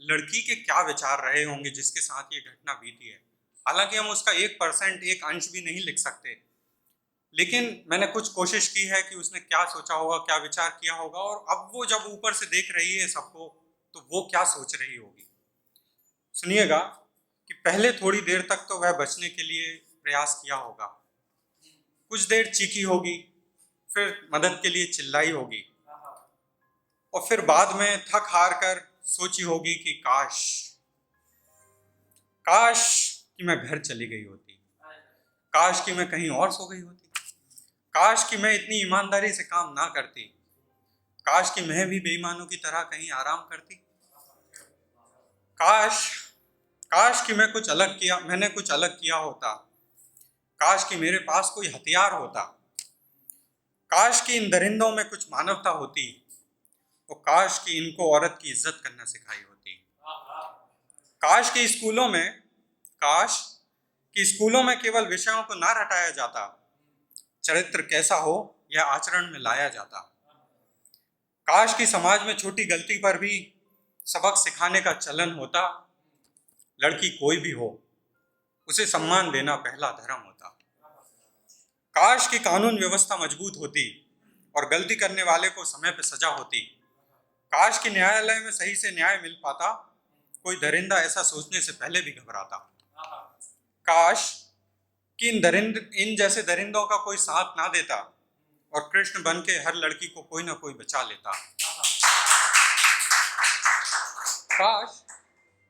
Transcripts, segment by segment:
लड़की के क्या विचार रहे होंगे जिसके साथ ये घटना बीती है। हालांकि हम उसका 1% एक अंश भी नहीं लिख सकते, लेकिन मैंने कुछ कोशिश की है कि उसने क्या सोचा होगा, क्या विचार किया होगा, और अब वो जब ऊपर से देख रही है सबको तो वो क्या सोच रही होगी। सुनिएगा कि पहले थोड़ी देर तक तो वह बचने के लिए प्रयास किया होगा, कुछ देर चीखी होगी, फिर मदद के लिए चिल्लाई होगी, और फिर बाद में थक हार कर सोची होगी कि काश काश कि मैं घर चली गई होती, काश कि मैं कहीं और सो गई होती, काश कि मैं इतनी ईमानदारी से काम ना करती, काश कि मैं भी बेईमानों की तरह कहीं आराम करती, काश काश कि मैंने कुछ अलग किया होता, काश कि मेरे पास कोई हथियार होता, काश कि इन दरिंदों में कुछ मानवता होती, और काश कि इनको औरत की इज्जत करना सिखाई होती। काश कि स्कूलों में केवल विषयों को ना रटाया जाता, चरित्र कैसा हो यह आचरण में लाया जाता। काश कि समाज में छोटी गलती पर भी सबक सिखाने का चलन होता, लड़की कोई भी हो उसे सम्मान देना पहला धर्म होता। काश कि कानून व्यवस्था मजबूत होती और गलती करने वाले को समय पर सजा होती। काश कि न्यायालय में सही से न्याय मिल पाता, कोई दरिंदा ऐसा सोचने से पहले भी घबराता। काश कि इन जैसे दरिंदों का कोई साथ ना देता और कृष्ण बन के हर लड़की को कोई ना कोई बचा लेता।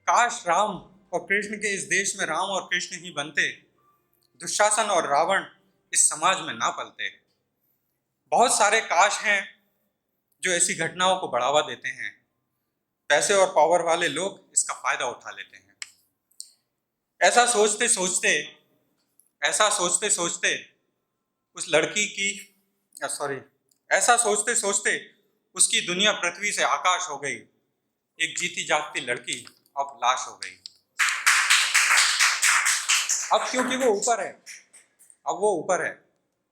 काश राम और कृष्ण के इस देश में राम और कृष्ण ही बनते, दुशासन और रावण इस समाज में ना पलते। बहुत सारे काश हैं जो ऐसी घटनाओं को बढ़ावा देते हैं। पैसे और पावर वाले लोग इसका फायदा उठा लेते हैं। ऐसा सोचते सोचते उसकी दुनिया पृथ्वी से आकाश हो गई। एक जीती जागती लड़की अब लाश हो गई। अब क्योंकि वो ऊपर है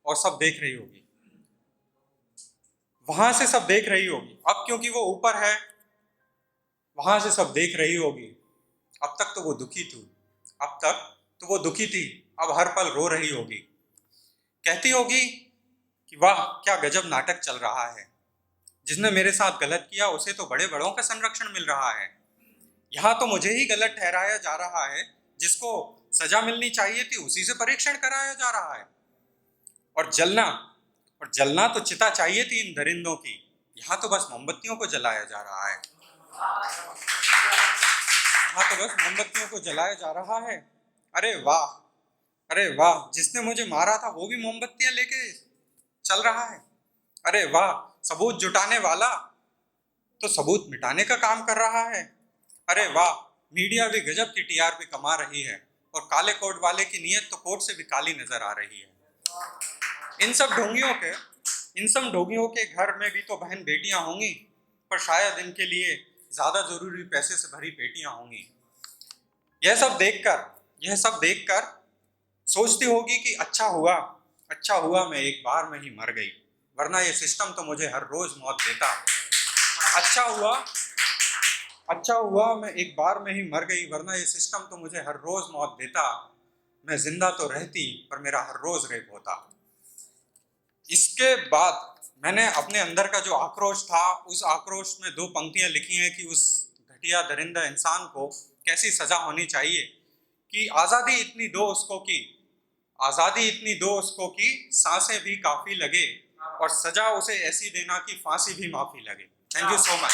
और सब देख रही होगी, वहां से सब देख रही होगी। अब क्योंकि वो ऊपर है, वहां से सब देख रही होगी। अब तक तो वो दुखी थी, अब हर पल रो रही होगी। कहती होगी कि वाह क्या गजब नाटक चल रहा है, जिसने मेरे साथ गलत किया उसे तो बड़े बड़ों का संरक्षण मिल रहा है, यहाँ तो मुझे ही गलत ठहराया जा रहा है, जिसको सजा मिलनी चाहिए थी उसी से परीक्षण कराया जा रहा है। और जलना तो चिता चाहिए थी इन दरिंदों की, यहाँ तो बस मोमबत्तियों को जलाया जा रहा है। अरे वाह जिसने मुझे मारा था वो भी मोमबत्तियां लेके चल रहा है। अरे वाह सबूत जुटाने वाला तो सबूत मिटाने का काम कर रहा है। अरे वाह मीडिया भी गजब की टीआरपी कमा रही है, और काले कोट वाले की नीयत तो कोट से भी काली नजर आ रही है। इन सब ढोंगियों के घर में भी तो बहन बेटियां होंगी, पर शायद इनके लिए ज्यादा जरूरी पैसे से भरी पेटियां होंगी। यह सब देखकर सोचती होगी कि अच्छा हुआ मैं एक बार में ही मर गई, वरना ये सिस्टम तो मुझे हर रोज मौत देता। अच्छा हुआ मैं एक बार में ही मर गई, वरना ये सिस्टम तो मुझे हर रोज मौत देता। मैं जिंदा तो रहती पर मेरा हर रोज रेप होता। इसके बाद मैंने अपने अंदर का जो आक्रोश था, उस आक्रोश में 2 पंक्तियां लिखी हैं कि उस घटिया दरिंदा इंसान को कैसी सजा होनी चाहिए कि आज़ादी इतनी दो उसको कि सांसें भी काफ़ी लगे, और सजा उसे ऐसी देना कि फांसी भी माफ़ी लगे। Thank you so much.